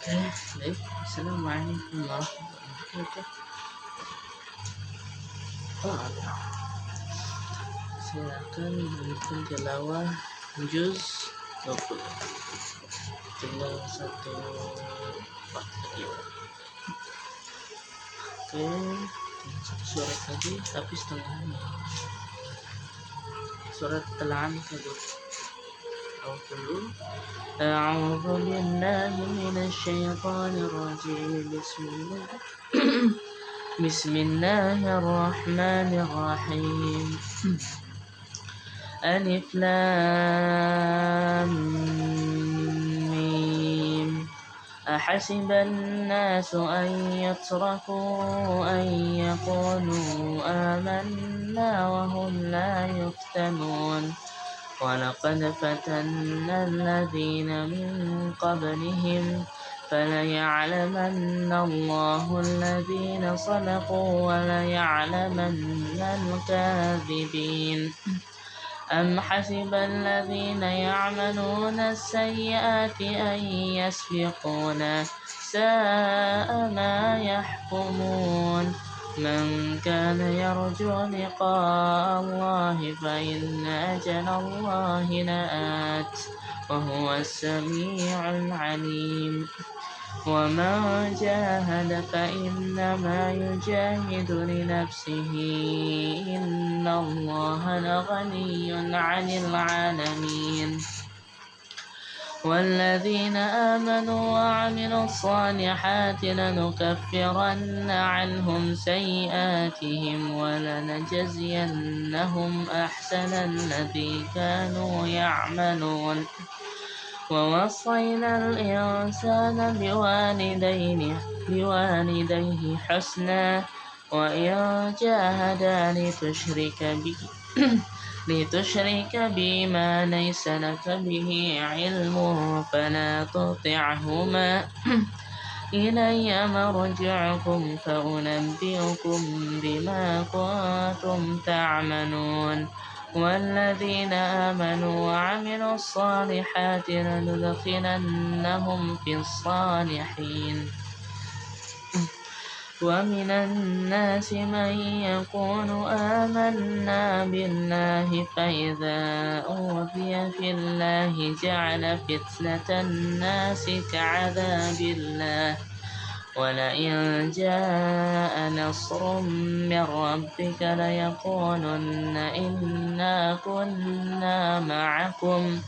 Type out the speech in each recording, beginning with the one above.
Baik. Assalamualaikum warahmatullahi wabarakatuh. Saya akan melanjutkan tilawah juz 20. Tinggal satu part lagi. Oke, tinggal satu surat lagi, tapi setengahnya. Surat Al-Ankabut. أعوذ بالله من الشيطان الرجيم بسم الله الرحمن الرحيم ألف لام ميم أحسب الناس أن يتركوا أن يقولوا آمنا وهم لا يفتنون ولقد فتنا الذين من قبلهم فليعلمن الله الذين صدقوا وليعلمن الكاذبين أم حسب الذين يعملون السيئات أن يسبقونا ساء ما يحكمون من كان يرجو لقاء الله فإن أجل الله لآت وهو السميع العليم ومن جاهد فإنما يجاهد لنفسه إن الله لغني عن العالمين والذين آمنوا وعملوا الصالحات لنكفرن عنهم سيئاتهم ولنجزينهم أحسن الذي كانوا يعملون ووصينا الإنسان بوالديه حسنا وإن جاهدان لتشرك بي ما ليس لك به علم فلا تطعهما إلي مرجعكم فأنبئكم بما كنتم تعملون والذين آمنوا وعملوا الصالحات لندخلنهم في الصالحين ومن الناس من يقول آمنا بالله فإذا أوذي في الله جعل فتنة الناس كعذاب الله ولئن جاء نصر من ربك ليقولن إنا كنا معكم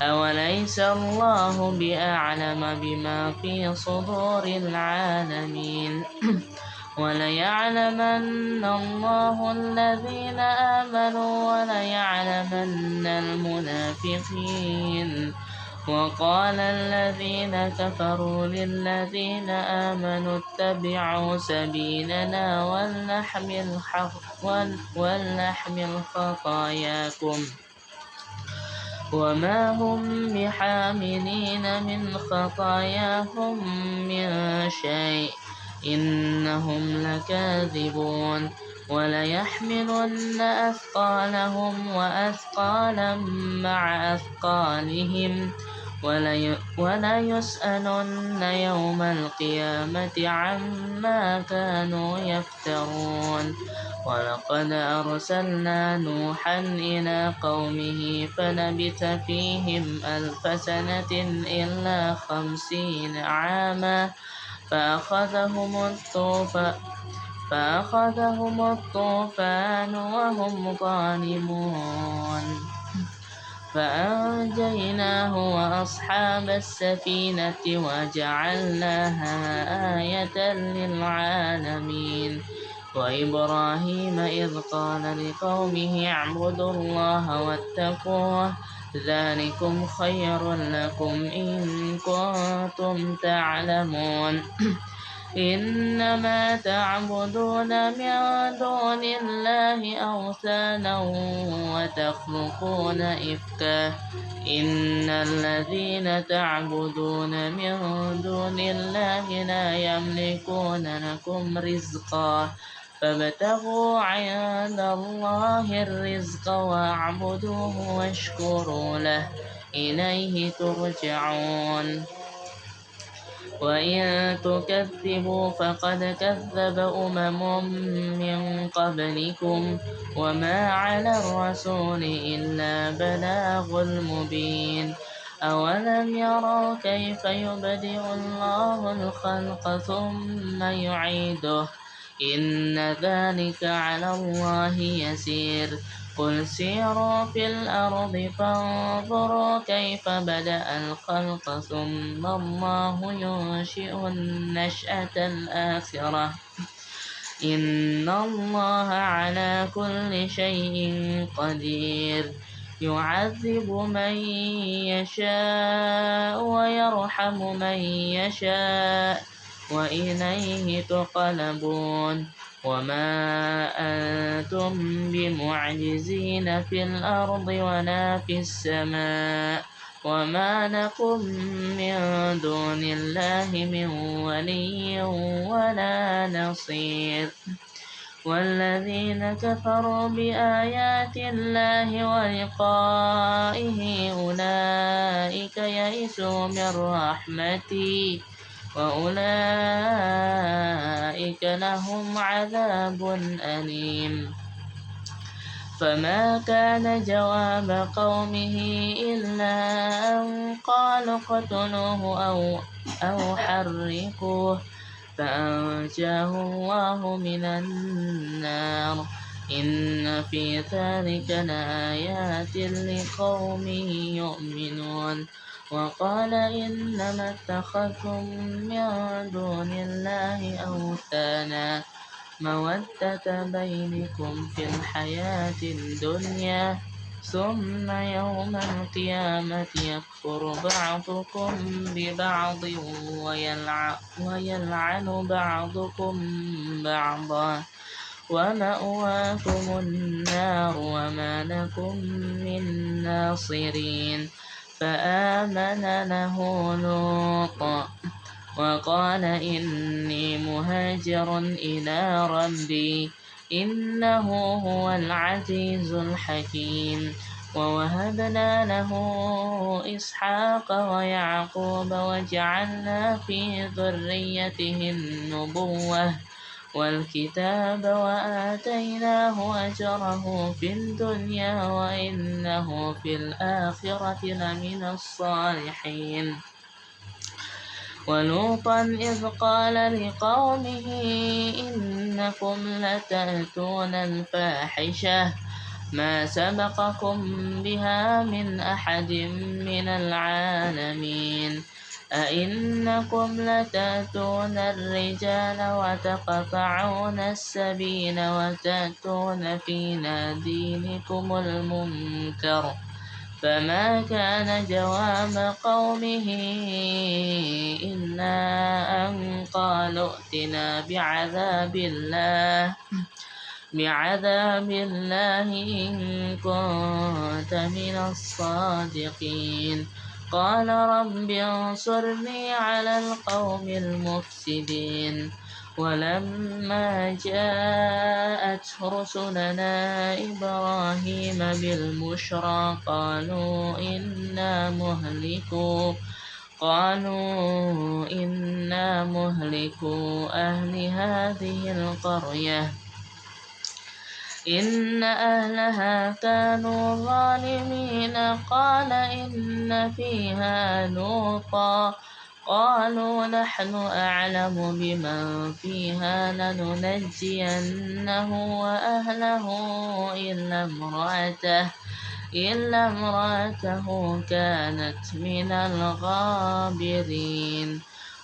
أوليس الله بأعلم بما في صدور العالمين وليعلمن الله الذين آمنوا وليعلمن المنافقين وقال الذين كفروا للذين آمنوا اتبعوا سبيلنا ولنحمل خطاياكم وما هم بحاملين من خطاياهم من شيء إنهم لكاذبون وليحملن أثقالهم وأثقالا مع أثقالهم وليسألن يوم القيامة عما كانوا يفترون ولقد أرسلنا نوحا إلى قومه فلبث فيهم 1000 سنة إلا 50 عاما فأخذهم الطوفان وهم ظالمون فأنجيناه وأصحاب السفينة وجعلناها آية للعالمين وإبراهيم إذ قال لقومه اعبدوا الله واتقوه ذلكم خير لكم إن كنتم تعلمون إنما تعبدون من دون الله أوثانا وتخلقون إفكا إن الذين تعبدون من دون الله لا يملكون لكم رزقا فابتغوا عند الله الرزق واعبدوه واشكروا له إليه ترجعون وإن تكذبوا فقد كذب من قبلكم وما على الرسول إلا بلاغ المبين أولم يروا كيف يبدئ الله الخلق ثم يعيده إن ذلك على الله يسير قل سيروا في الأرض فانظروا كيف بدأ الخلق ثم الله ينشئ النشأة الآخرة إن الله على كل شيء قدير يعذب من يشاء ويرحم من يشاء وإليه تقلبون وما أنتم بمعجزين في الأرض ولا في السماء وما لكم من دون الله من ولي ولا نصير والذين كفروا بآيات الله ولقائه أولئك يئسوا من رحمتي وأولئك لهم عذاب أليم فما كان جواب قومه إلا أن قالوا اقتلوه أو حرقوه فأنجاه الله من النار إن في ذلك لآيات لقوم يؤمنون وقال إنما اتخذتم من دون الله أوثانا مودة بينكم في الحياة الدنيا ثم يوم القيامة يكفر بعضكم ببعض ويلعن بعضكم بعضا ومأواكم النار وما لكم من ناصرين فآمن له لوط وقال إني مهاجر إلى ربي إنه هو العزيز الحكيم ووهبنا له إسحاق ويعقوب وجعلنا في ذريته النبوة والكتاب وآتيناه أجره في الدنيا وإنه في الآخرة لمن الصالحين ولوطا إذ قال لقومه إنكم لتأتون الفاحشة ما سبقكم بها من أحد من العالمين أئنكم لتأتون الرجال وتقطعون السبيل وتأتون في نادينكم المنكر فما كان جواب قومه إلا أن قالوا ائتنا بعذاب الله إن كنت من الصادقين قال رب انصرني على القوم المفسدين ولما جاءت رسلنا إبراهيم بالبشرى قالوا إنا مهلكو أهل هذه القرية إن أهلها كانوا ظالمين قال إن فيها لوطا قالوا نحن أعلم بمن فيها لننجينه وأهله إلا امرأته كانت من الغابرين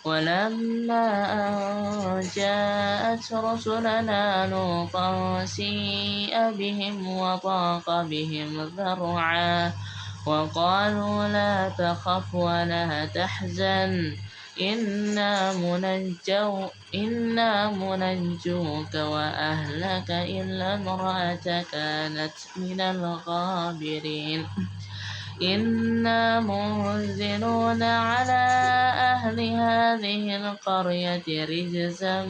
ولما أن جاءت رسلنا لوطا سيء بهم وضاق بهم ذرعا وقالوا لا تخف ولا تحزن إنا منجوك وأهلك إلا امرأتك كانت من الغابرين إنا منزلون على أهل هذه القرية رجزا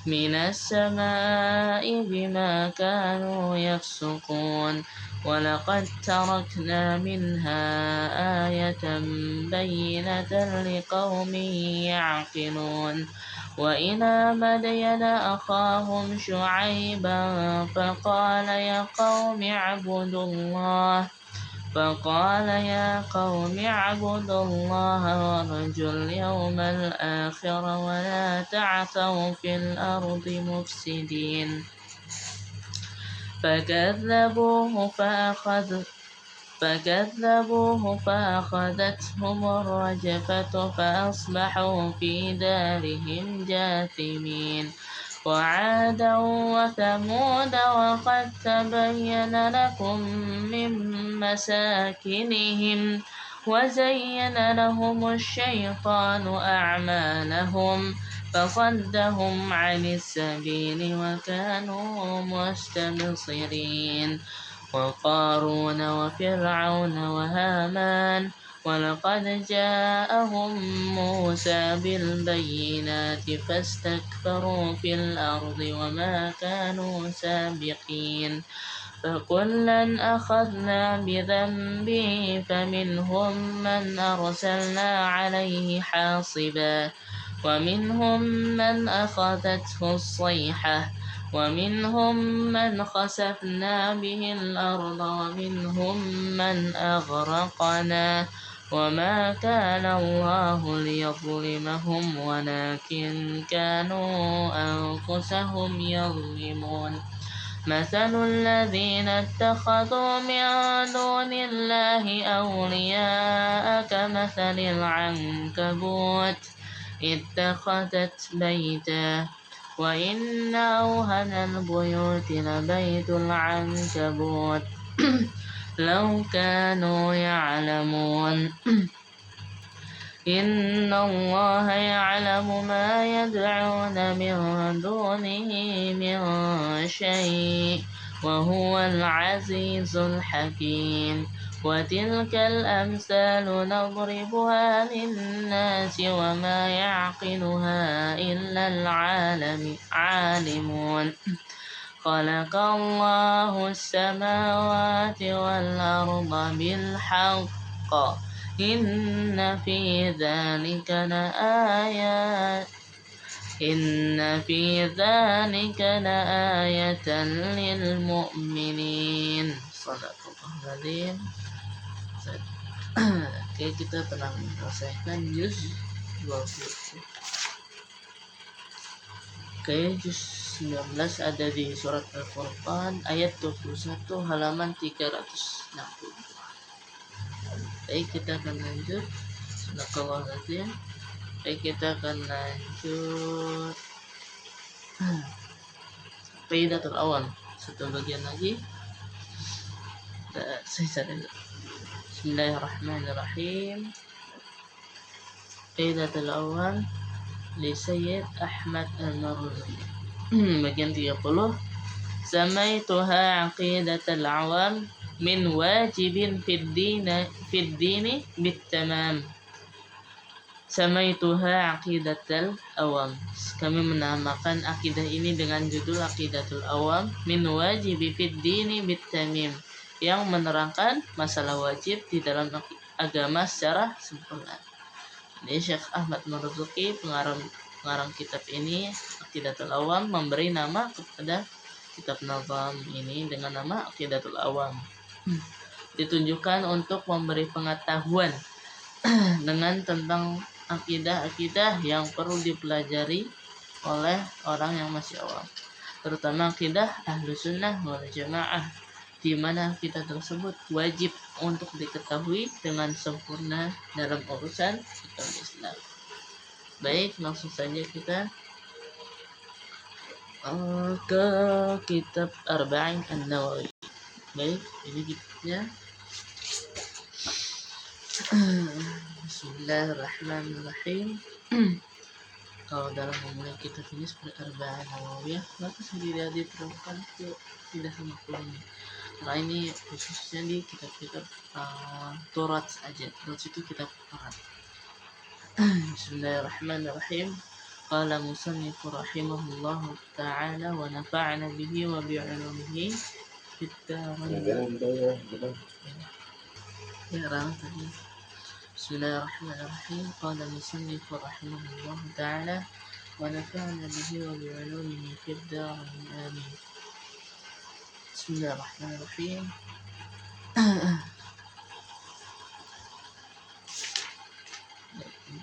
من السماء بما كانوا يفسقون ولقد تركنا منها آية بينة لقوم يعقلون وإلى مدين أخاهم شعيبا فقال يا قوم اعبدوا الله وارجوا اليوم الآخر ولا تعثوا في الأرض مفسدين فكذبوه فأخذتهم الرجفة فأصبحوا في دارهم جاثمين وعادا وثمود وقد تبين لكم من مساكنهم وزين لهم الشيطان أعمالهم فصدهم عن السبيل وكانوا مستبصرين وقارون وفرعون وهامان ولقد جاءهم موسى بالبينات فاستكبروا في الأرض وما كانوا سابقين فكلا أخذنا بذنبه فمنهم من أرسلنا عليه حاصبا ومنهم من أخذته الصيحة ومنهم من خسفنا به الأرض ومنهم من أغرقنا وما كان الله ليظلمهم ولكن كانوا أنفسهم يظلمون مثل الذين اتخذوا من دون الله أولياء كمثل العنكبوت اتخذت بيتا وإن أوهن البيوت لبيت العنكبوت لو كانوا يعلمون إن الله يعلم ما يدعون من دونه من شيء وهو العزيز الحكيم وتلك الأمثال نضربها للناس وما يعقلها إلا العالمون خلق الله السماوات والأرض بالحق إن في ذلك لآية للمؤمنين صدق الله العظيم. Oke, kita telah menyelesaikan juz 20. Oke, juz 19 ada di surat Al-Furqan ayat 21 halaman 360. Baik, kita akan lanjut. Sadaqallahul-Azim. Baik, kita akan lanjut Qaidatul Awam. Satu bagian lagi. Bismillahirrahmanirrahim. Qaidatul Awam li Sayyid Ahmad Al-Marzuki. Bagian 30. Samaituha aqidatul awam min wajibin fid dini bitamam. Samaituha aqidatul awam. Kami menamakan akidah ini dengan judul aqidatul awam min wajibi fid dini bitamim, yang menerangkan masalah wajib di dalam agama secara sempurna. Ini Syekh Ahmad Marzuki, pengarang kitab ini Aqidatul Awam, memberi nama kepada kitab nazam ini dengan nama Aqidatul Awam. Ditunjukkan untuk memberi pengetahuan dengan tentang akidah-akidah yang perlu dipelajari oleh orang yang masih awam, terutama akidah Ahlus Sunnah wal Jamaah, di mana akidah tersebut wajib untuk diketahui dengan sempurna dalam urusan agama Islam. Baik, langsung saja kita ke kitab Arba'in An-Nawawi. Baik, ini kitabnya. Bismillahirrahmanirrahim. Kalau dalam memulai kitab ini seperti Arba'in An-Nawawiyah, maka tidak diperlukan tidak sama kulanya. Nah, ini khususnya di kitab-kitab Taurat saja. Taurat itu kitab Taurat. Bismillahirrahmanirrahim. Qala musannif rahimahullahu ta'ala wa nafa'na bihi wa bi'ulumihi في الدارين. بسم الله الرحمن الرحيم. قال المصنف رحمه الله تعالى: ونفعنا به وبعلومه في الدارين آمين. بسم الله الرحمن الرحيم.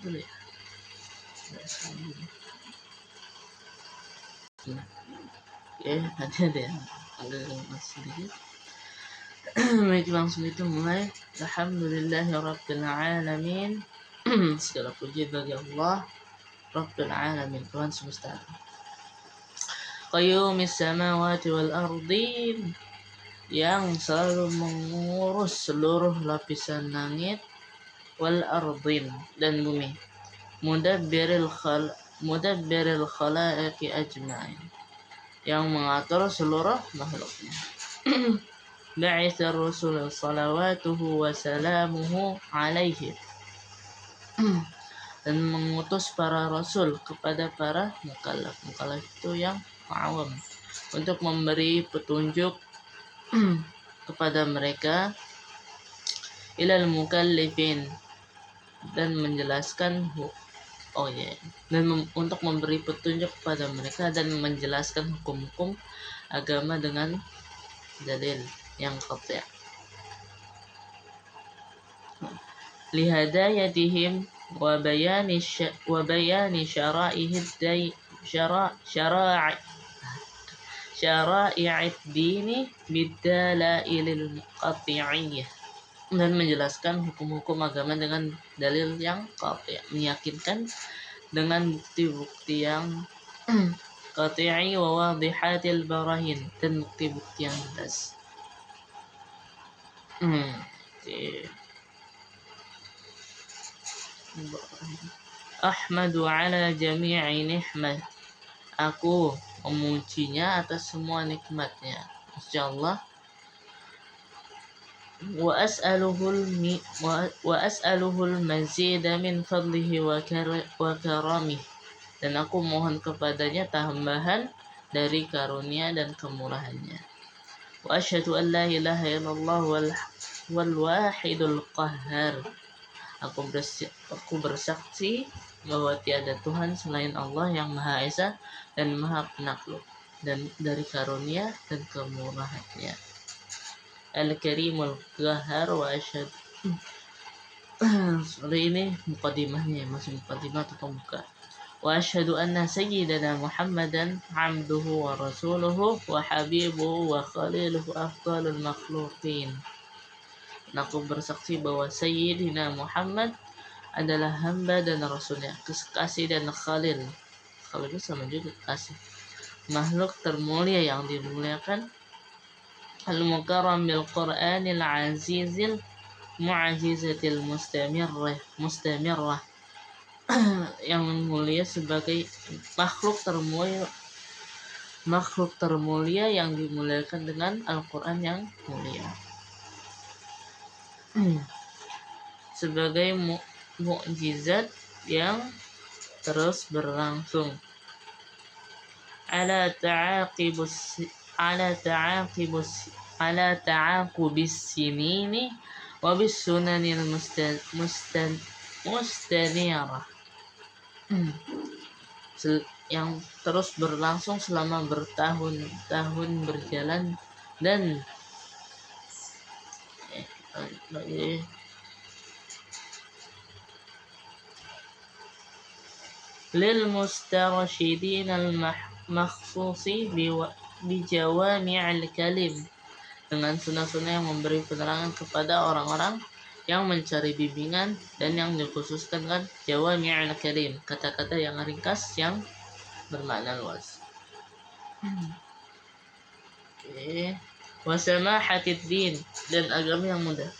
Boleh. Nanti ada yang agak lemas sedikit. Baik, langsung itu mulai. Alhamdulillahirabbil alamin. Segala puji bagi Allah Rabbil alamin, Tuhan semesta alam. Qayyumis samawati wal ardin, yang selalu mengurus seluruh lapisan langit, wal ardin, dan bumi. Mudabbiril khalaiqi ajma'in, yang mengatur seluruh makhluknya. Ba'itha rusul salawatuhu wa salamuhu alaihi, dan mengutus para rasul kepada para mukallaf. Mukallaf itu yang awam, untuk memberi petunjuk kepada mereka, ilal mukallifin, dan menjelaskan untuk memberi petunjuk kepada mereka dan menjelaskan hukum-hukum agama dengan dalil yang qati'. Lihadayatihim wa bayani syara'i'id dini bidalailil qati'iyyah, dan menjelaskan hukum-hukum agama dengan dalil yang qati', meyakinkan dengan bukti-bukti yang qati'i wa wadihatil barahin, dan bukti-bukti yang jelas. Ahmadu ala jami'i ni'mah, aku memujinya atas semua nikmatnya, insyaallah. Wa as'aluhul mazida min fadlihi wa karamih, dan aku mohon kepadanya tambahan dari karunia dan kemurahannya. Wa asyhadu an la ilaha illallah wal wahidul qahhar, aku bersaksi bahwa tiada Tuhan selain Allah yang Maha Esa dan Maha Penakluk, dan dari karunia dan kemurahannya. Al-Karimul Qahhar wa asyhadu. Seperti ini mukadimahnya, masih mukadimah atau pembuka. Wa asyhadu anna sayyidana Muhammadan abduhu wa rasuluhu wa habibuhu wa khaliluhu afdalul makhluqin. Aku bersaksi bahwa Sayyidina Muhammad adalah hamba dan rasulnya, kekasih dan khalil. Khalil itu sama juga kasih. Makhluk termulia yang dimuliakan. Al-mukarram bil Qur'anil azizil mu'ajizatil mustamirrah, yang mulia sebagai makhluk termulia yang dimuliakan dengan Al-Qur'an yang mulia. Sebagai mukjizat yang terus berlangsung. Ala ta'aqubis sinini wa bis sunanil mustanirah, yang terus berlangsung selama bertahun-tahun berjalan, dan lil mustarsyidin al makhsusi bi jawami'il kalim, dengan sunnah-sunnah yang memberi penerangan kepada orang-orang yang mencari bimbingan dan yang dikhususkan dengan jawami'il kalim, kata-kata yang ringkas yang bermakna luas. Wa samahatid din, dan agama yang mudah.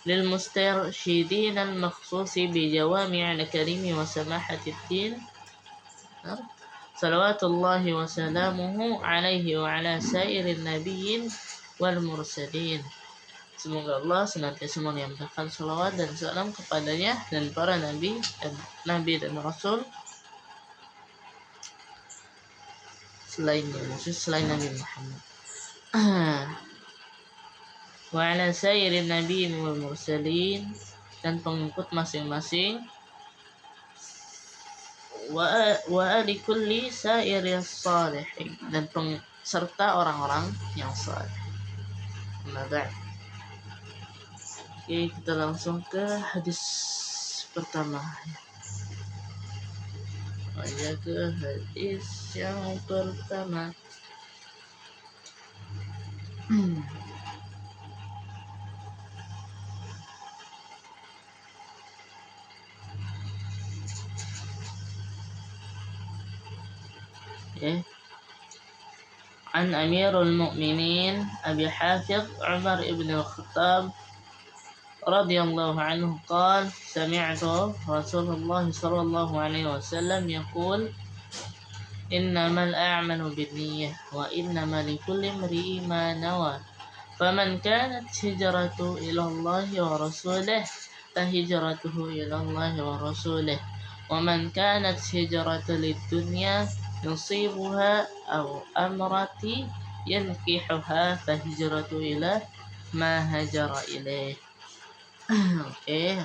Lil mustarsyidin al makhsusi bi jawami'il kalimi wa samahatid din salawatullahi wa salamuhu alaihi wa ala sairin nabiyyin wal mursalin. Semoga Allah senantiasa menyampaikan salawat dan salam kepadanya dan para nabi dan rasul selain Nabi Muhammad. wa ala sayyirin nabiyyin wal mursalin, dan pengikut masing-masing, wa ali kulli sairis salihin, dan serta orang-orang yang saleh. Nah, oke, kita langsung ke hadis pertama. Ke hadis yang pertama. An Amirul Mukminin Abi Hafidh Umar ibn al-Khattab radhiyallahu anhu qala sami'tu Rasulullah sallallahu alaihi wasallam yaqul innamal a'malu binniyah wa innamal likulli imri'in ma nawa faman kanat hijratuhu ila Allah wa rasulih fahijratuhu ila Allah wa rasulih wa man kanat hijratuhu lid-dunya yusibuha aw amrati yankihuha fahijratuhu ila ma hajara ilaih. Oke,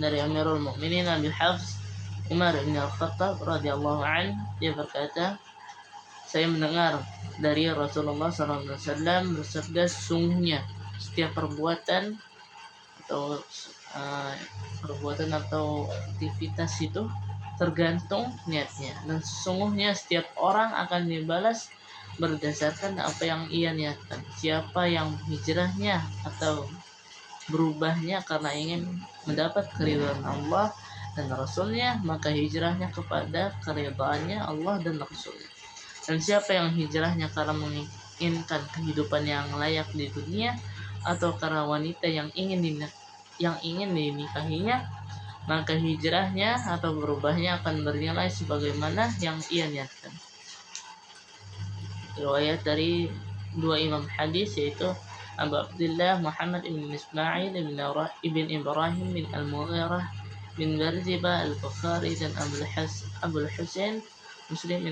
dari Amirul Mukminin Abi Hafs Umar bin Al-Khattab radhiyallahu anhu, dia berkata, saya mendengar dari Rasulullah SAW bersabda, sesungguhnya setiap perbuatan atau aktivitas itu tergantung niatnya, dan sesungguhnya setiap orang akan dibalas berdasarkan apa yang ia niatkan. Siapa yang hijrahnya atau berubahnya karena ingin mendapat keridhaan Allah dan Rasulnya, maka hijrahnya kepada keridhaannya Allah dan Rasulnya. Dan siapa yang hijrahnya karena menginginkan kehidupan yang layak di dunia atau karena wanita yang ingin dinikahinya, maka hijrahnya atau berubahnya akan bernilai sebagaimana yang ia niatkan. Riwayat dari dua imam hadis, yaitu Abu Abdullah Muhammad ibn Ismail ibn Ibrahim bin Al-Mughirah bin Barziba Al-Bukhari, dan Abul Husain Muslim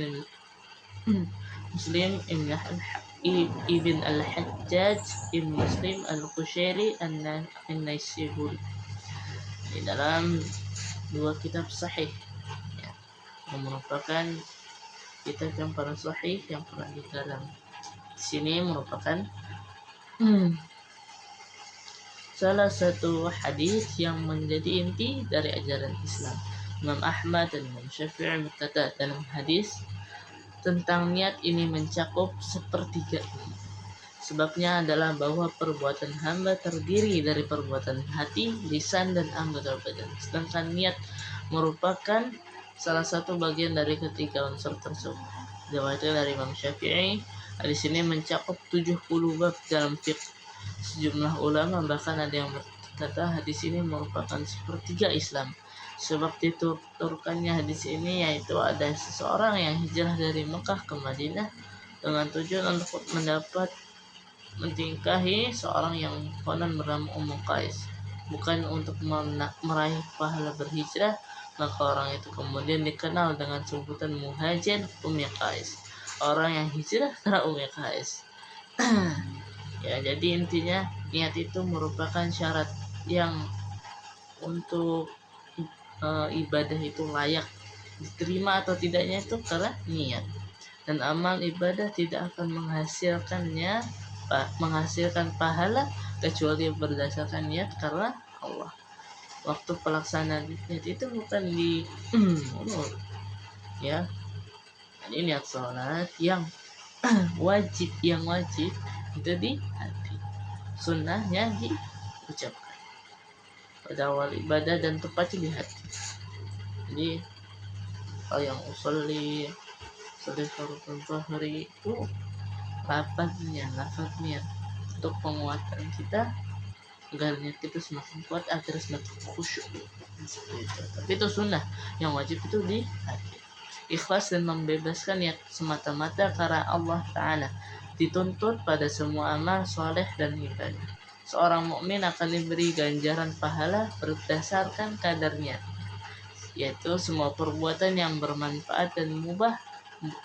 ibn Al-Hajjaj ibn Muslim Al-Qushairi An-Naisaburi di dalam dua kitab sahih, yang merupakan kitab yang paling sahih yang pernah dikarang. Di sini merupakan salah satu hadis yang menjadi inti dari ajaran Islam. Imam Ahmad dan Imam Syafi'i berkata dalam hadis tentang niat ini mencakup sepertiga ini. Sebabnya adalah bahwa perbuatan hamba terdiri dari perbuatan hati, lisan, dan anggota badan. Sedangkan niat merupakan salah satu bagian dari ketiga unsur tersebut. Riwayatnya dari Imam Syafi'i, hadis ini mencakup 70 bab dalam fiqh. Sejumlah ulama bahkan ada yang berkata hadis ini merupakan sepertiga Islam. Sebab dituturkannya hadis ini, yaitu ada seseorang yang hijrah dari Mekah ke Madinah dengan tujuan untuk menikahi seorang yang konon bernama Ummu Qais, bukan untuk meraih pahala berhijrah, maka orang itu kemudian dikenal dengan sebutan Muhajir Ummi Qais, orang yang hijrah karena Ummi Qais. Ya, jadi intinya niat itu merupakan syarat yang untuk ibadah itu layak diterima atau tidaknya itu karena niat. Dan amal ibadah tidak akan menghasilkan pahala kecuali berdasarkan niat karena Allah. Waktu pelaksanaan niat itu bukan di mulut, ya. Ini niat sholat yang wajib itu di hati, sunnahnya diucapkan pada awal ibadah dan tepatnya di hati. Jadi kalau yang usolli fardhu zuhri itu lafaz niat untuk penguatan kita agar niat kita semakin kuat, agar semakin khusyuk seperti itu. Tapi itu sunnah, yang wajib itu di hati. Ikhlas dan membebaskan niat semata-mata karena Allah Ta'ala dituntut pada semua amal soleh dan ibadah. Seorang mukmin akan diberi ganjaran pahala berdasarkan kadarnya, yaitu semua perbuatan yang bermanfaat dan mubah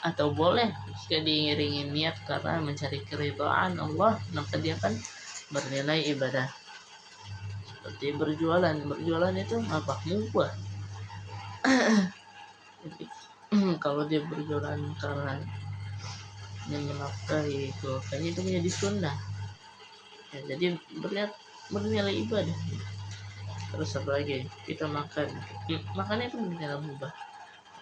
atau boleh jika diiringi niat karena mencari keridhaan Allah, maka dia akan bernilai ibadah. Seperti berjualan itu apa? Mubah. Jadi, kalau dia berjualan karena menafkahi keluarganya itu menjadi sunnah ya, jadi bernilai ibadah. Terus apa lagi? Kita makan itu bernilai mubah.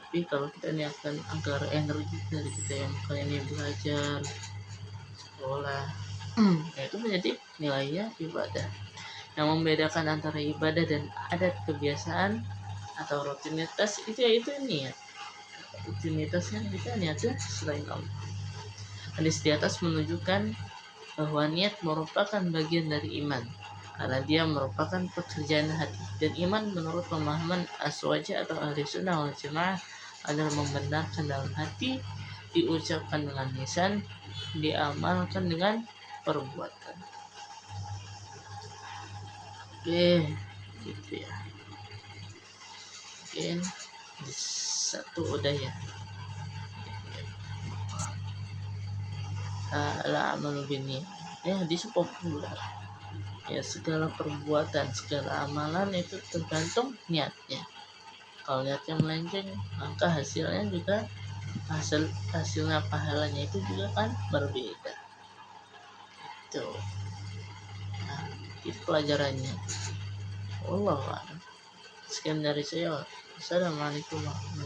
Tapi kalau kita niatkan agar energi dari kita yang makan ini belajar, sekolah, ya itu menjadi nilainya ibadah. Yang membedakan antara ibadah dan adat kebiasaan atau rutinitas itu yaitu niat. Rutinitasnya kita niatnya selain Allah. Hadis di atas menunjukkan bahwa niat merupakan bagian dari iman karena dia merupakan pekerjaan hati, dan iman menurut pemahaman aswaja atau ahli sunnah wal jamaah adalah membenarkan dalam hati, diucapkan dengan lisan, diamalkan dengan perbuatan. Oke, gitu ya. Mungkin satu udah ya. Al-amal bini ya populer ya, segala perbuatan, segala amalan itu tergantung niatnya. Kalau niatnya melenceng, maka hasilnya pahalanya itu juga kan berbeda. Itu nah, itu pelajarannya. Allah, sekian dari saya. Assalamualaikum warahmatullahi wabarakatuh.